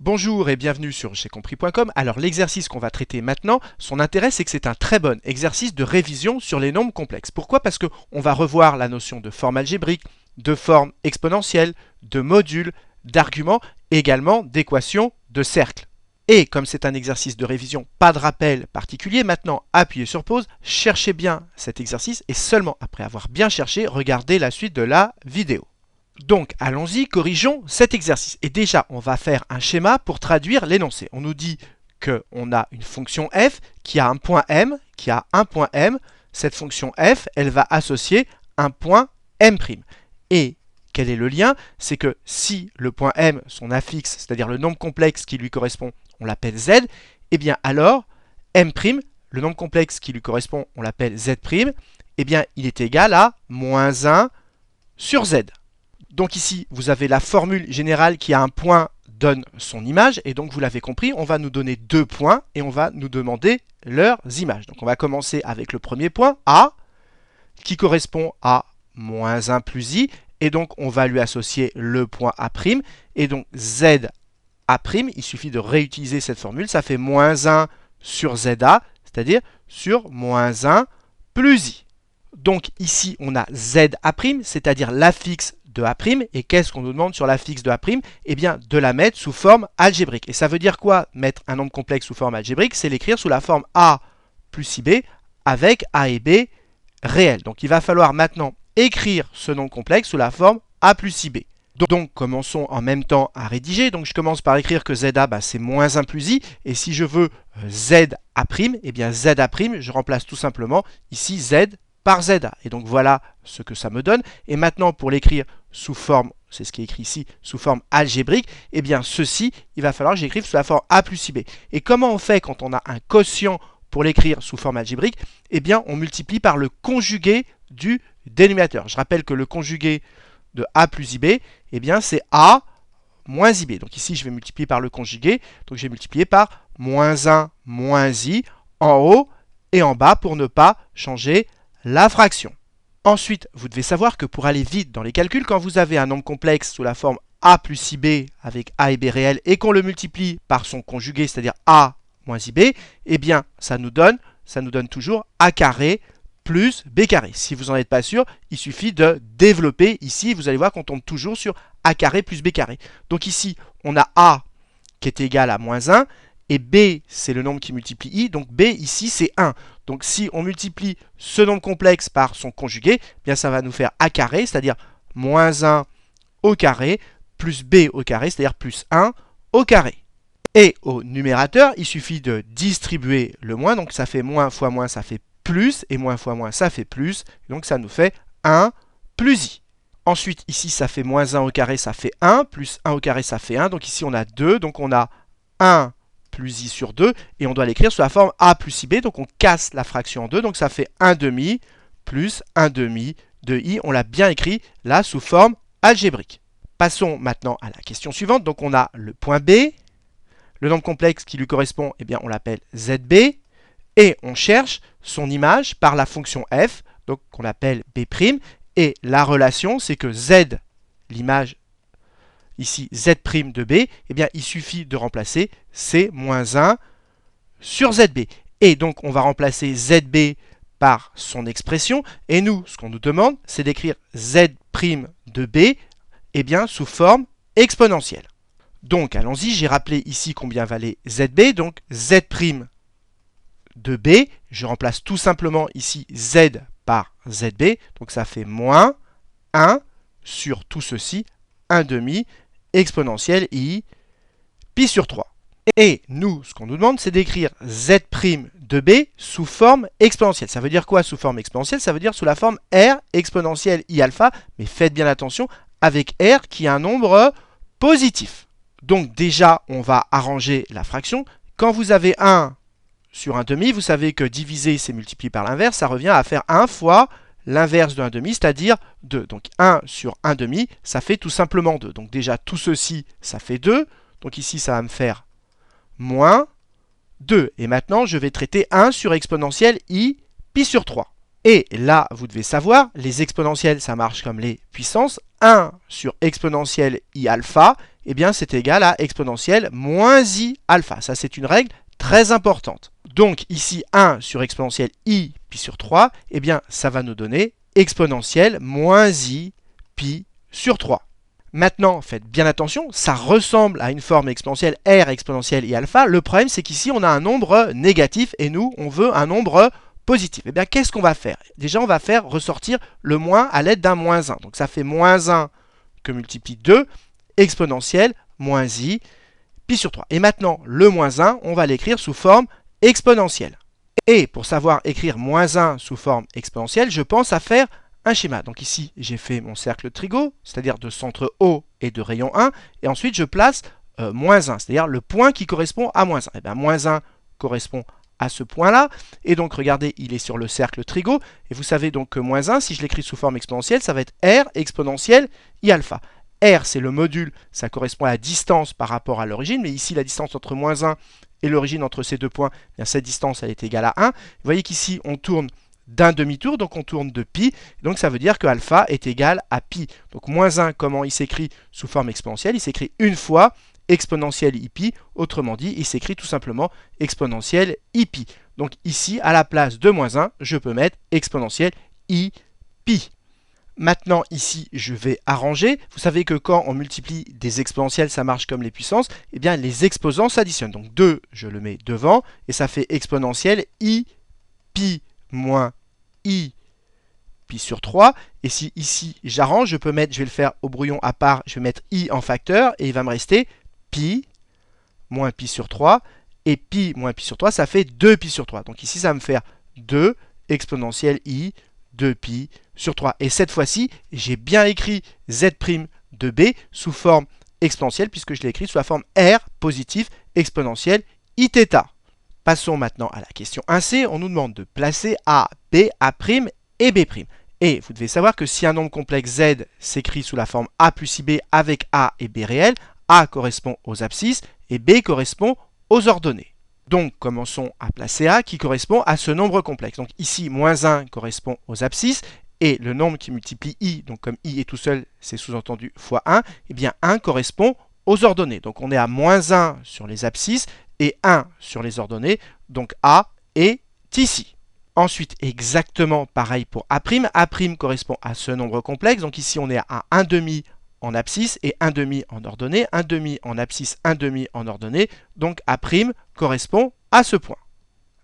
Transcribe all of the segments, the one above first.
Bonjour et bienvenue sur jaicompris.com. Alors l'exercice qu'on va traiter maintenant, son intérêt c'est que c'est un très bon exercice de révision sur les nombres complexes. Pourquoi? Parce qu'on va revoir la notion de forme algébrique, de forme exponentielle, de module, d'argument, également d'équation, de cercle. Et comme c'est un exercice de révision, pas de rappel particulier, maintenant appuyez sur pause, cherchez bien cet exercice et seulement après avoir bien cherché, regardez la suite de la vidéo. Donc, allons-y, corrigeons cet exercice. Et déjà, on va faire un schéma pour traduire l'énoncé. On nous dit qu'on a une fonction f qui a un point m, qui a un point m. Cette fonction f, elle va associer un point m'. Et quel est le lien? C'est que si le point m, son affixe, c'est-à-dire le nombre complexe qui lui correspond, on l'appelle z, eh bien alors, m', le nombre complexe qui lui correspond, on l'appelle z', eh bien il est égal à moins 1 sur z. Donc ici, vous avez la formule générale qui a un point donne son image. Et donc, vous l'avez compris, on va nous donner deux points et on va nous demander leurs images. Donc, on va commencer avec le premier point, A, qui correspond à moins 1 plus I. Et donc, on va lui associer le point A'. Et donc, Z A', il suffit de réutiliser cette formule. Ça fait moins 1 sur ZA, c'est-à-dire sur moins 1 plus I. Donc, ici, on a ZA', c'est-à-dire l'affixe de A', et qu'est-ce qu'on nous demande sur l'affixe de A'? Eh bien, de la mettre sous forme algébrique. Et ça veut dire quoi, mettre un nombre complexe sous forme algébrique? C'est l'écrire sous la forme A plus IB avec A et B réels. Donc, il va falloir maintenant écrire ce nombre complexe sous la forme A plus IB. Donc, commençons en même temps à rédiger. Donc, je commence par écrire que ZA, c'est moins 1 plus I. Et si je veux ZA', eh bien, ZA', je remplace tout simplement ici Z par ZA. Et donc voilà ce que ça me donne. Et maintenant, pour l'écrire sous forme, c'est ce qui est écrit ici, sous forme algébrique, eh bien ceci, il va falloir que j'écrive sous la forme A plus IB. Et comment on fait quand on a un quotient pour l'écrire sous forme algébrique? Eh bien, on multiplie par le conjugué du dénominateur. Je rappelle que le conjugué de A plus IB, eh bien c'est A moins IB. Donc ici, je vais multiplier par le conjugué. Donc j'ai multiplié par moins 1 moins I en haut et en bas pour ne pas changer la fraction. Ensuite, vous devez savoir que pour aller vite dans les calculs, quand vous avez un nombre complexe sous la forme A plus IB avec A et B réels et qu'on le multiplie par son conjugué, c'est-à-dire A moins IB, eh bien, ça nous donne toujours A carré plus B carré. Si vous n'en êtes pas sûr, il suffit de développer ici. Vous allez voir qu'on tombe toujours sur A carré plus B carré. Donc ici, on a A qui est égal à moins 1 et B, c'est le nombre qui multiplie I. Donc B, ici, c'est 1. Donc si on multiplie ce nombre complexe par son conjugué, eh bien ça va nous faire A carré, c'est-à-dire moins 1 au carré, plus B au carré, c'est-à-dire plus 1 au carré. Et au numérateur, il suffit de distribuer le moins, donc ça fait moins fois moins, ça fait plus, et moins fois moins, ça fait plus, donc ça nous fait 1 plus I. Ensuite, ici, ça fait moins 1 au carré, ça fait 1, plus 1 au carré, ça fait 1, donc ici on a 2, donc on a 1 plus I sur 2, et on doit l'écrire sous la forme A plus IB, donc on casse la fraction en deux, donc ça fait 1 demi plus 1 demi de I, on l'a bien écrit là sous forme algébrique. Passons maintenant à la question suivante, donc on a le point B, le nombre complexe qui lui correspond, eh bien on l'appelle ZB, et on cherche son image par la fonction f, donc qu'on appelle B', et la relation c'est que Z, l'image ici Z' de B, eh bien il suffit de remplacer C moins 1 sur ZB. Et donc on va remplacer ZB par son expression. Et nous, ce qu'on nous demande, c'est d'écrire Z' de B eh bien, sous forme exponentielle. Donc allons-y, j'ai rappelé ici combien valait ZB. Donc Z' de B, je remplace tout simplement ici Z par ZB. Donc ça fait moins 1 sur tout ceci, 1 demi exponentielle I pi sur 3. Et nous, ce qu'on nous demande, c'est d'écrire Z' de B sous forme exponentielle. Ça veut dire quoi sous forme exponentielle? Ça veut dire sous la forme R exponentielle I alpha, mais faites bien attention avec R qui est un nombre positif. Donc déjà, on va arranger la fraction. Quand vous avez 1 sur 1 demi, vous savez que diviser, c'est multiplier par l'inverse, ça revient à faire 1 fois l'inverse de 1 demi, c'est-à-dire 2. Donc 1 sur 1 demi, ça fait tout simplement 2. Donc déjà, tout ceci, ça fait 2. Donc ici, ça va me faire moins 2. Et maintenant, je vais traiter 1 sur exponentielle I pi sur 3. Et là, vous devez savoir, les exponentielles, ça marche comme les puissances. 1 sur exponentielle I alpha, eh bien c'est égal à exponentielle moins i alpha. Ça, c'est une règle très importante. Donc ici, 1 sur exponentielle i pi sur 3, eh bien ça va nous donner exponentielle moins i pi sur 3. Maintenant, faites bien attention, ça ressemble à une forme exponentielle r exponentielle i alpha. Le problème, c'est qu'ici, on a un nombre négatif et nous, on veut un nombre positif. Eh bien, qu'est-ce qu'on va faire? Déjà, on va faire ressortir le moins à l'aide d'un moins 1. Donc, ça fait moins 1 que multiplie 2 exponentielle moins i pi sur 3. Et maintenant, le moins 1, on va l'écrire sous forme exponentielle. Et pour savoir écrire moins 1 sous forme exponentielle, je pense à faire un schéma. Donc ici, j'ai fait mon cercle trigo, c'est-à-dire de centre O et de rayon 1. Et ensuite, je place moins 1, c'est-à-dire le point qui correspond à moins 1. Et bien, moins 1 correspond à ce point-là. Et donc, regardez, il est sur le cercle trigo. Et vous savez donc que moins 1, si je l'écris sous forme exponentielle, ça va être R exponentielle I alpha. R, c'est le module, ça correspond à la distance par rapport à l'origine. Mais ici, la distance entre moins 1 et l'origine entre ces deux points, eh bien, cette distance, elle est égale à 1. Vous voyez qu'ici, on tourne d'un demi-tour, donc on tourne de pi, donc ça veut dire que alpha est égal à pi. Donc moins 1, comment il s'écrit sous forme exponentielle? Il s'écrit une fois exponentielle i pi, autrement dit, il s'écrit tout simplement exponentielle i pi. Donc ici, à la place de moins 1, je peux mettre exponentielle i pi. Maintenant, ici, je vais arranger. Vous savez que quand on multiplie des exponentielles, ça marche comme les puissances. Eh bien, les exposants s'additionnent. Donc 2, je le mets devant, et ça fait exponentielle i pi moins i pi sur 3. Et si ici j'arrange, je vais le faire au brouillon à part, je vais mettre i en facteur et il va me rester pi moins pi sur 3. Et pi moins pi sur 3, ça fait 2 pi sur 3. Donc ici, ça va me faire 2 exponentielle i 2 pi sur 3. Et cette fois-ci, j'ai bien écrit z' de b sous forme exponentielle puisque je l'ai écrit sous la forme r positif exponentielle iθ. Passons maintenant à la question 1c. On nous demande de placer A, B, A' et B'. Et vous devez savoir que si un nombre complexe Z s'écrit sous la forme A plus IB avec A et B réels, A correspond aux abscisses et B correspond aux ordonnées. Donc commençons à placer A qui correspond à ce nombre complexe. Donc ici, moins 1 correspond aux abscisses et le nombre qui multiplie I, donc comme I est tout seul, c'est sous-entendu fois 1, et bien 1 correspond aux ordonnées. Donc on est à moins 1 sur les abscisses et 1 sur les ordonnées, donc A est ici. Ensuite, exactement pareil pour A'. A' correspond à ce nombre complexe, donc ici on est à 1 demi en abscisse et 1 demi en ordonnée, 1 demi en abscisse, 1 demi en ordonnée, donc A' correspond à ce point.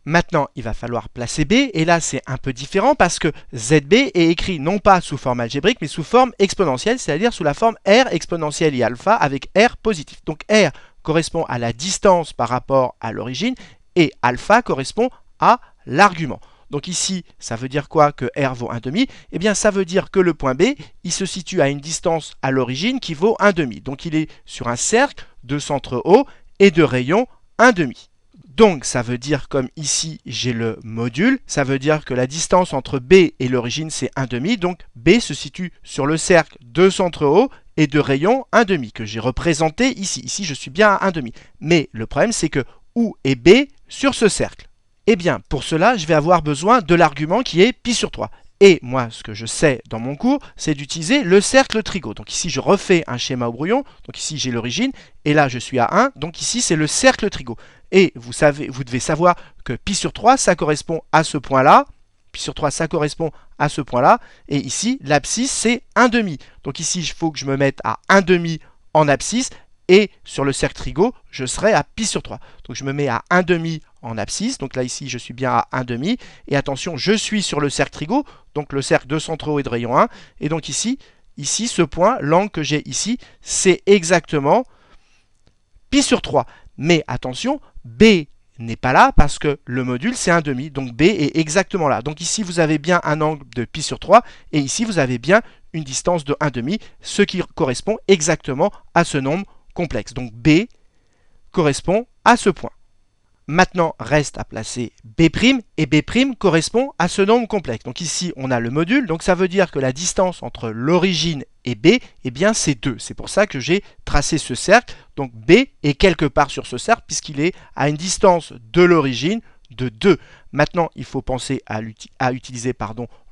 Maintenant, il va falloir placer B, et là c'est un peu différent parce que ZB est écrit non pas sous forme algébrique, mais sous forme exponentielle, c'est-à-dire sous la forme R exponentielle I alpha avec R positif. Donc R correspond à la distance par rapport à l'origine, et alpha correspond à l'argument. Donc ici, ça veut dire quoi que R vaut 1,5? Eh bien, ça veut dire que le point B, il se situe à une distance à l'origine qui vaut 1,5. Donc il est sur un cercle de centre O et de rayon 1,5. Donc ça veut dire, comme ici j'ai le module, ça veut dire que la distance entre B et l'origine c'est 1,5, donc B se situe sur le cercle de centre O et de rayon 1,5 que j'ai représenté ici. Ici je suis bien à 1,5. Mais le problème c'est que où est B sur ce cercle? Eh bien pour cela je vais avoir besoin de l'argument qui est pi sur 3. Et moi, ce que je sais dans mon cours, c'est d'utiliser le cercle trigo. Donc ici, je refais un schéma au brouillon. Donc ici, j'ai l'origine. Et là, je suis à 1. Donc ici, c'est le cercle trigo. Et vous devez savoir que pi sur 3, ça correspond à ce point-là. Pi sur 3, ça correspond à ce point-là. Et ici, l'abscisse, c'est 1,5. Donc ici, il faut que je me mette à 1,5 en abscisse. Et sur le cercle trigo, je serai à pi sur 3. Donc je me mets à 1,5 en abscisse. Donc là, ici, je suis bien à 1,5. Et attention, je suis sur le cercle trigo, donc le cercle de centre O et de rayon 1. Et donc ici, ce point, l'angle que j'ai ici, c'est exactement pi sur 3. Mais attention, B n'est pas là parce que le module, c'est 1,5. Donc B est exactement là. Donc ici, vous avez bien un angle de pi sur 3. Et ici, vous avez bien une distance de 1,5, ce qui correspond exactement à ce nombre complexe. Donc B correspond à ce point. Maintenant, reste à placer B' et B' correspond à ce nombre complexe. Donc ici, on a le module, donc ça veut dire que la distance entre l'origine et B, eh bien c'est 2. C'est pour ça que j'ai tracé ce cercle. Donc B est quelque part sur ce cercle puisqu'il est à une distance de l'origine de 2. Maintenant, il faut penser à utiliser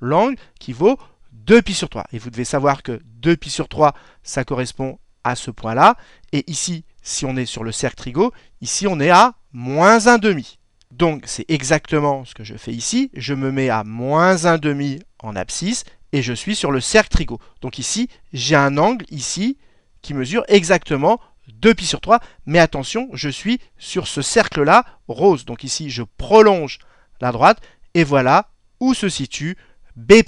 l'angle qui vaut 2 pi sur 3. Et vous devez savoir que 2 pi sur 3, ça correspond à ce point-là. Et ici, si on est sur le cercle trigo, ici on est à moins 1,5. Donc c'est exactement ce que je fais ici. Je me mets à moins 1,5 en abscisse et je suis sur le cercle trigo. Donc ici, j'ai un angle ici qui mesure exactement 2π sur 3. Mais attention, je suis sur ce cercle-là rose. Donc ici, je prolonge la droite et voilà où se situe B'.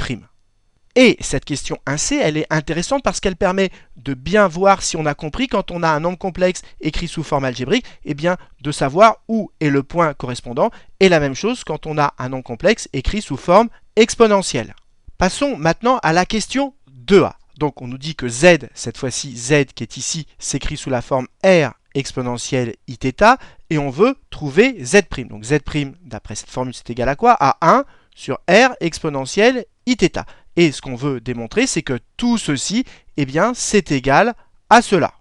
Et cette question 1C, elle est intéressante parce qu'elle permet de bien voir si on a compris quand on a un nombre complexe écrit sous forme algébrique, eh bien de savoir où est le point correspondant. Et la même chose quand on a un nombre complexe écrit sous forme exponentielle. Passons maintenant à la question 2A. Donc on nous dit que z, cette fois-ci z qui est ici, s'écrit sous la forme r exponentielle iθ et on veut trouver z'. Donc z', d'après cette formule, c'est égal à quoi? À 1 sur r exponentielle iθ. Et ce qu'on veut démontrer, c'est que tout ceci, eh bien, c'est égal à cela.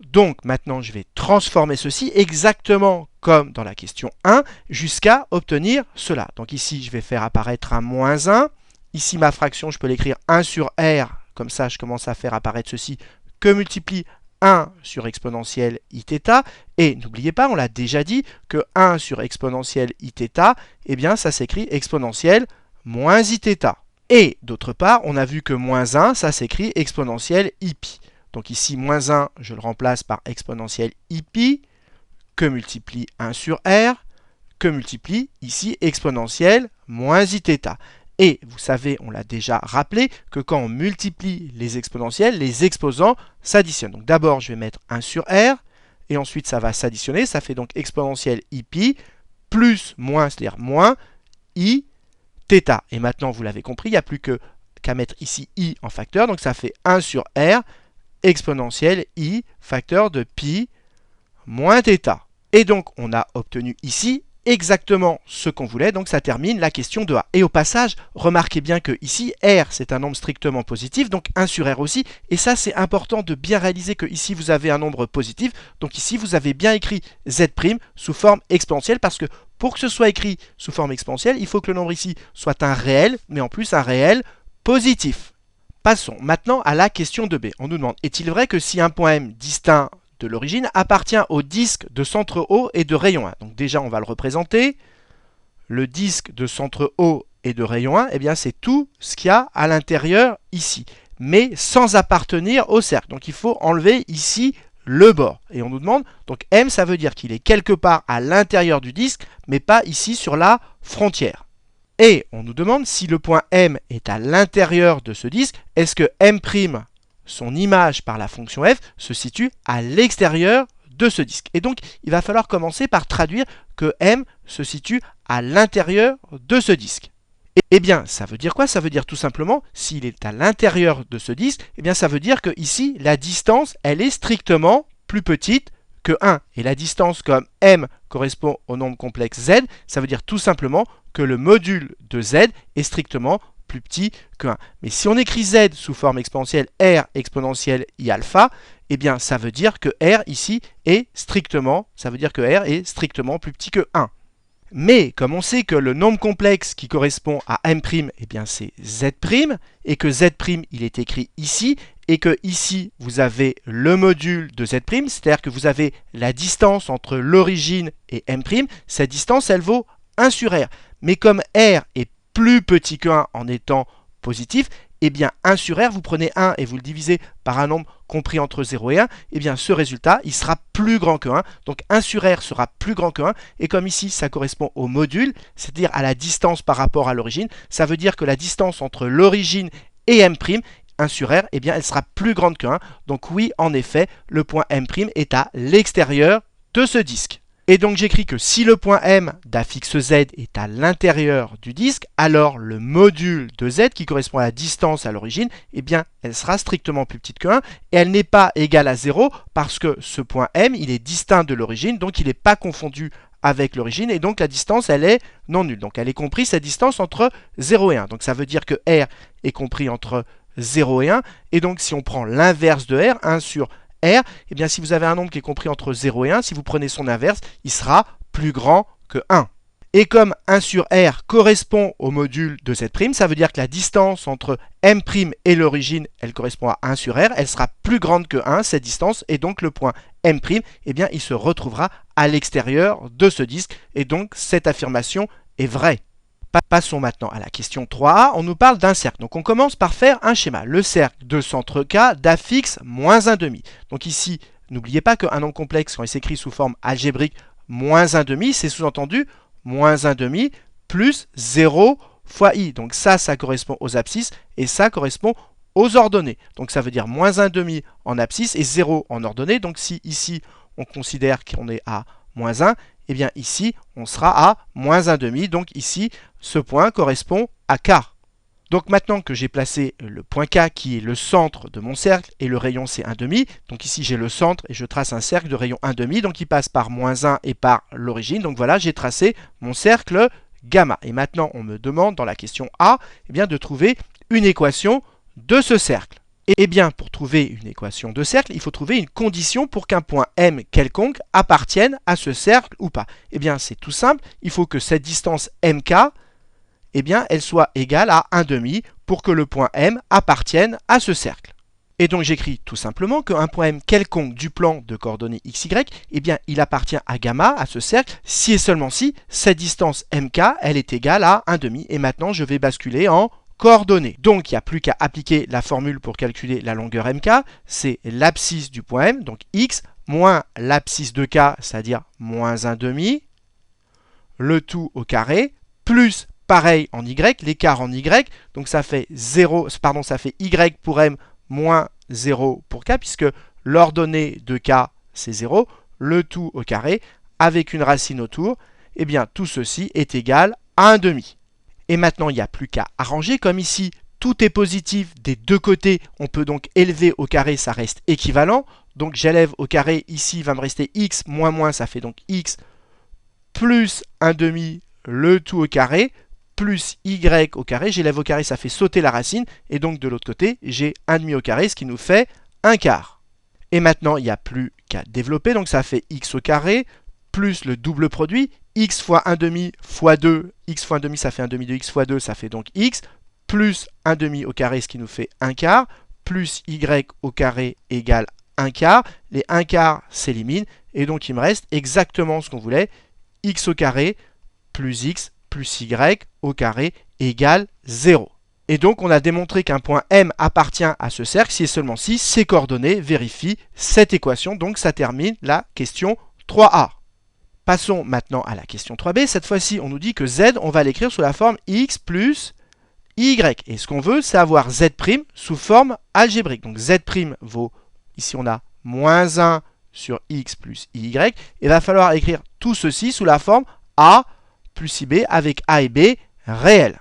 Donc maintenant, je vais transformer ceci exactement comme dans la question 1 jusqu'à obtenir cela. Donc ici, je vais faire apparaître un moins 1. Ici, ma fraction, je peux l'écrire 1 sur r. Comme ça, je commence à faire apparaître ceci que multiplie 1 sur exponentielle iθ. Et n'oubliez pas, on l'a déjà dit, que 1 sur exponentielle iθ, eh bien, ça s'écrit exponentielle moins iθ. Et d'autre part, on a vu que moins 1, ça s'écrit exponentielle iπ. Donc ici, moins 1, je le remplace par exponentielle iπ, que multiplie 1 sur r, que multiplie ici exponentielle moins iθ. Et vous savez, on l'a déjà rappelé, que quand on multiplie les exponentielles, les exposants s'additionnent. Donc d'abord, je vais mettre 1 sur r, et ensuite ça va s'additionner, ça fait donc exponentielle iπ, plus moins, c'est-à-dire moins i, θ. Et maintenant, vous l'avez compris, il n'y a plus qu'à mettre ici i en facteur. Donc ça fait 1 sur r exponentielle i facteur de pi moins θ. Et donc, on a obtenu ici exactement ce qu'on voulait. Donc ça termine la question de A. Et au passage, remarquez bien que ici, r, c'est un nombre strictement positif, donc 1 sur r aussi. Et ça, c'est important de bien réaliser que ici, vous avez un nombre positif. Donc ici, vous avez bien écrit z' sous forme exponentielle parce que pour que ce soit écrit sous forme exponentielle, il faut que le nombre ici soit un réel, mais en plus un réel positif. Passons maintenant à la question de B. On nous demande, est-il vrai que si un point M distinct de l'origine appartient au disque de centre O et de rayon 1? Donc déjà, on va le représenter. Le disque de centre O et de rayon 1, eh bien, c'est tout ce qu'il y a à l'intérieur ici, mais sans appartenir au cercle. Donc il faut enlever ici le bord. Et on nous demande, donc M, ça veut dire qu'il est quelque part à l'intérieur du disque, mais pas ici sur la frontière. Et on nous demande si le point M est à l'intérieur de ce disque, est-ce que M', son image par la fonction f, se situe à l'extérieur de ce disque. Et donc, il va falloir commencer par traduire que M se situe à l'intérieur de ce disque. Eh bien, ça veut dire quoi? Ça veut dire tout simplement, s'il est à l'intérieur de ce disque, eh bien ça veut dire que ici, la distance, elle est strictement plus petite que 1. Et la distance, comme M correspond au nombre complexe Z, ça veut dire tout simplement que le module de Z est strictement plus petit que 1. Mais si on écrit Z sous forme exponentielle R exponentielle I alpha, eh bien ça veut dire que R ici est strictement, plus petit que 1. Mais comme on sait que le nombre complexe qui correspond à M', eh bien c'est Z', et que Z', il est écrit ici, et que ici vous avez le module de Z', c'est-à-dire que vous avez la distance entre l'origine et M', cette distance elle vaut 1 sur R. Mais comme R est plus petit que 1 en étant positif, eh bien 1 sur R, vous prenez 1 et vous le divisez par un nombre compris entre 0 et 1, eh bien ce résultat, il sera plus grand que 1. Donc 1 sur R sera plus grand que 1. Et comme ici, ça correspond au module, c'est-à-dire à la distance par rapport à l'origine, ça veut dire que la distance entre l'origine et M', 1 sur R, eh bien elle sera plus grande que 1. Donc oui, en effet, le point M' est à l'extérieur de ce disque. Et donc j'écris que si le point M d'affixe Z est à l'intérieur du disque, alors le module de Z qui correspond à la distance à l'origine, eh bien elle sera strictement plus petite que 1 et elle n'est pas égale à 0 parce que ce point M il est distinct de l'origine, donc il n'est pas confondu avec l'origine et donc la distance elle est non nulle. Donc elle est comprise cette distance entre 0 et 1. Donc ça veut dire que R est compris entre 0 et 1 et donc si on prend l'inverse de R, 1 sur R, eh bien si vous avez un nombre qui est compris entre 0 et 1, si vous prenez son inverse, il sera plus grand que 1. Et comme 1 sur R correspond au module de Z', ça veut dire que la distance entre M' et l'origine, elle correspond à 1 sur R, elle sera plus grande que 1, cette distance, et donc le point M', eh bien, il se retrouvera à l'extérieur de ce disque, et donc cette affirmation est vraie. Passons maintenant à la question 3a, on nous parle d'un cercle. Donc on commence par faire un schéma. Le cercle de centre K d'affixe moins 1,5. Donc ici, n'oubliez pas qu'un nombre complexe, quand il s'écrit sous forme algébrique moins 1,5, c'est sous-entendu moins 1,5 plus 0 fois i. Donc ça correspond aux abscisses et ça correspond aux ordonnées. Donc ça veut dire moins 1,5 en abscisse et 0 en ordonnée. Donc si ici on considère qu'on est à moins 1, eh bien ici on sera à moins 1,5. Donc ici ce point correspond à K. Donc maintenant que j'ai placé le point K qui est le centre de mon cercle et le rayon c'est 1,5, donc ici j'ai le centre et je trace un cercle de rayon 1,5, donc il passe par moins 1 et par l'origine. Donc voilà, j'ai tracé mon cercle gamma. Et maintenant on me demande dans la question A eh bien, de trouver une équation de ce cercle. Et bien pour trouver une équation de cercle, il faut trouver une condition pour qu'un point M quelconque appartienne à ce cercle ou pas. Et bien c'est tout simple, il faut que cette distance MK eh bien, elle soit égale à 1,5 pour que le point M appartienne à ce cercle. Et donc j'écris tout simplement qu'un point M quelconque du plan de coordonnées xy, eh bien, il appartient à gamma, à ce cercle, si et seulement si cette distance MK, elle est égale à 1,5. Et maintenant, je vais basculer en coordonnées. Donc, il n'y a plus qu'à appliquer la formule pour calculer la longueur MK. C'est l'abscisse du point M, donc x, moins l'abscisse de K, c'est-à-dire moins 1,5, le tout au carré, plus pareil en y, l'écart en y, donc ça fait 0, pardon, ça fait y pour m moins 0 pour k, puisque l'ordonnée de k c'est 0, le tout au carré, avec une racine autour, et bien tout ceci est égal à 1,5. Et maintenant il n'y a plus qu'à arranger, comme ici tout est positif des deux côtés, on peut donc élever au carré, ça reste équivalent, donc j'élève au carré, ici il va me rester x moins moins, ça fait donc x plus 1,5 le tout au carré, plus y au carré, j'élève au carré, ça fait sauter la racine, et donc de l'autre côté, j'ai 1,5 au carré, ce qui nous fait 1/4. Et maintenant, il n'y a plus qu'à développer, donc ça fait x au carré, plus le double produit, x fois 1,5 fois 2, x fois 1,5 ça fait 1,5 de x fois 2, ça fait donc x, plus 1,5 au carré, ce qui nous fait 1/4, plus y au carré égale 1/4, les 1/4 s'éliminent, et donc il me reste exactement ce qu'on voulait, x au carré plus x plus y au carré égale 0. Et donc on a démontré qu'un point M appartient à ce cercle si et seulement si ses coordonnées vérifient cette équation. Donc ça termine la question 3a. Passons maintenant à la question 3b. Cette fois-ci, on nous dit que z, on va l'écrire sous la forme x plus y. Et ce qu'on veut, c'est avoir z' sous forme algébrique. Donc z' vaut, ici on a moins 1 sur x plus y. Et il va falloir écrire tout ceci sous la forme a plus ib avec a et b réels.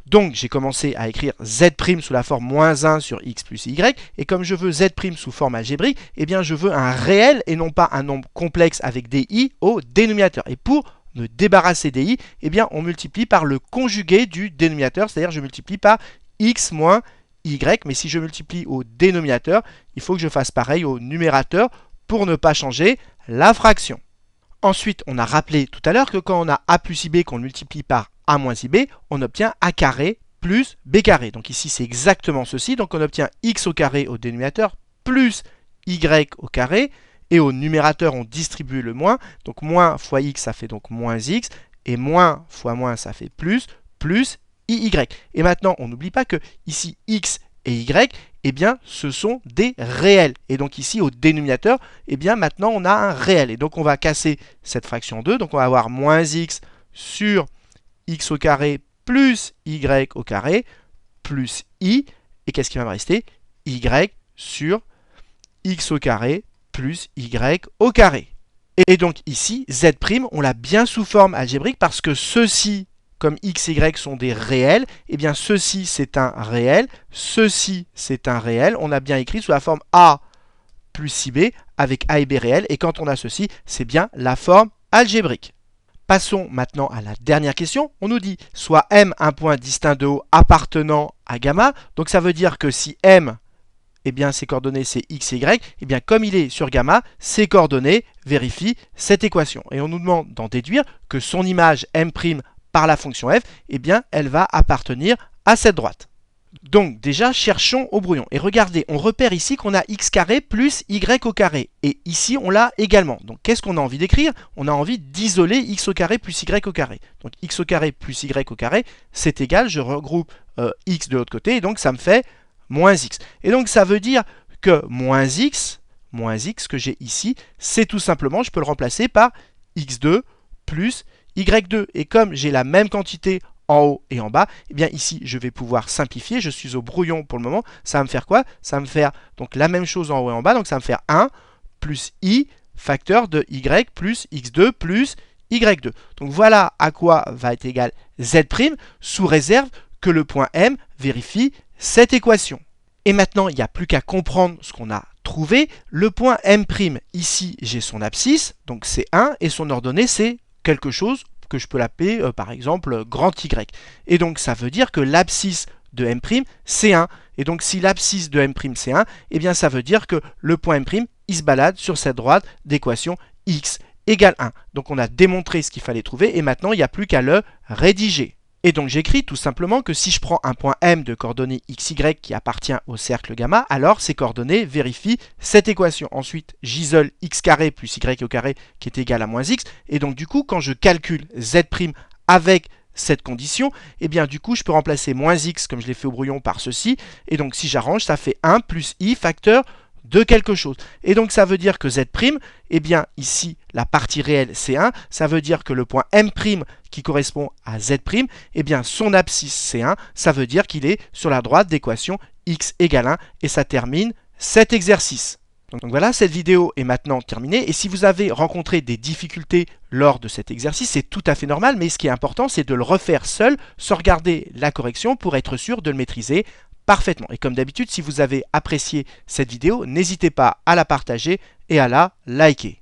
Donc j'ai commencé à écrire z' sous la forme moins 1 sur x plus y, et comme je veux z' sous forme algébrique, eh bien je veux un réel et non pas un nombre complexe avec des i au dénominateur. Et pour me débarrasser des i, eh bien on multiplie par le conjugué du dénominateur, c'est-à-dire je multiplie par x moins y, mais si je multiplie au dénominateur, il faut que je fasse pareil au numérateur pour ne pas changer la fraction. Ensuite, on a rappelé tout à l'heure que quand on a a plus ib qu'on multiplie par a moins ib, on obtient a carré plus b carré. Donc ici, c'est exactement ceci. Donc on obtient x au carré au dénominateur plus y au carré. Et au numérateur, on distribue le moins. Donc moins fois x, ça fait donc moins x. Et moins fois moins, ça fait plus iy. Et maintenant, on n'oublie pas que ici, x et y, eh bien, ce sont des réels. Et donc ici, au dénominateur, eh bien, maintenant, on a un réel. Et donc, on va casser cette fraction en deux. Donc, on va avoir moins x sur x au carré plus y au carré plus i. Et qu'est-ce qui va me rester? Y sur x au carré plus y au carré. Et donc ici, z', on l'a bien sous forme algébrique parce que ceci, comme x et y sont des réels, eh bien ceci c'est un réel, ceci c'est un réel. On a bien écrit sous la forme a plus ib avec a et b réels. Et quand on a ceci, c'est bien la forme algébrique. Passons maintenant à la dernière question. On nous dit soit M un point distinct de haut appartenant à gamma. Donc ça veut dire que si M eh bien ses coordonnées c'est x et y, eh bien comme il est sur gamma, ses coordonnées vérifient cette équation. Et on nous demande d'en déduire que son image m' par la fonction f, eh bien elle va appartenir à cette droite. Donc déjà, cherchons au brouillon. Et regardez, on repère ici qu'on a x carré plus y au carré. Et ici, on l'a également. Donc qu'est-ce qu'on a envie d'écrire? On a envie d'isoler x au carré plus y au carré. Donc x au carré plus y au carré, c'est égal, je regroupe x de l'autre côté, et donc ça me fait moins x. Et donc ça veut dire que moins x que j'ai ici, c'est tout simplement, je peux le remplacer par x2 plus y2. Et comme j'ai la même quantité en haut et en bas, eh bien ici je vais pouvoir simplifier, je suis au brouillon pour le moment, ça va me faire quoi? Ça va me faire donc la même chose en haut et en bas, donc ça va me faire 1 plus i facteur de y plus x2 plus y2. Donc voilà à quoi va être égal z' sous réserve que le point M vérifie cette équation. Et maintenant, il n'y a plus qu'à comprendre ce qu'on a trouvé. Le point M', ici j'ai son abscisse, donc c'est 1, et son ordonnée c'est quelque chose que je peux l'appeler par exemple grand Y. Et donc ça veut dire que l'abscisse de M' c'est 1. Et donc si l'abscisse de M' c'est 1, eh bien ça veut dire que le point M', il se balade sur cette droite d'équation x égale 1. Donc on a démontré ce qu'il fallait trouver et maintenant il n'y a plus qu'à le rédiger. Et donc j'écris tout simplement que si je prends un point M de coordonnées xy qui appartient au cercle gamma, alors ces coordonnées vérifient cette équation. Ensuite, j'isole x carré plus y au carré qui est égal à moins x. Et donc du coup, quand je calcule z' avec cette condition, et bien du coup, je peux remplacer moins x comme je l'ai fait au brouillon par ceci. Et donc si j'arrange, ça fait 1 plus i facteur de quelque chose. Et donc ça veut dire que z', eh bien ici la partie réelle c'est 1, ça veut dire que le point M' qui correspond à z', eh bien son abscisse c'est 1, ça veut dire qu'il est sur la droite d'équation x égale 1 et ça termine cet exercice. Donc voilà, cette vidéo est maintenant terminée et si vous avez rencontré des difficultés lors de cet exercice, c'est tout à fait normal, mais ce qui est important c'est de le refaire seul sans regarder la correction pour être sûr de le maîtriser parfaitement. Et comme d'habitude, si vous avez apprécié cette vidéo, n'hésitez pas à la partager et à la liker.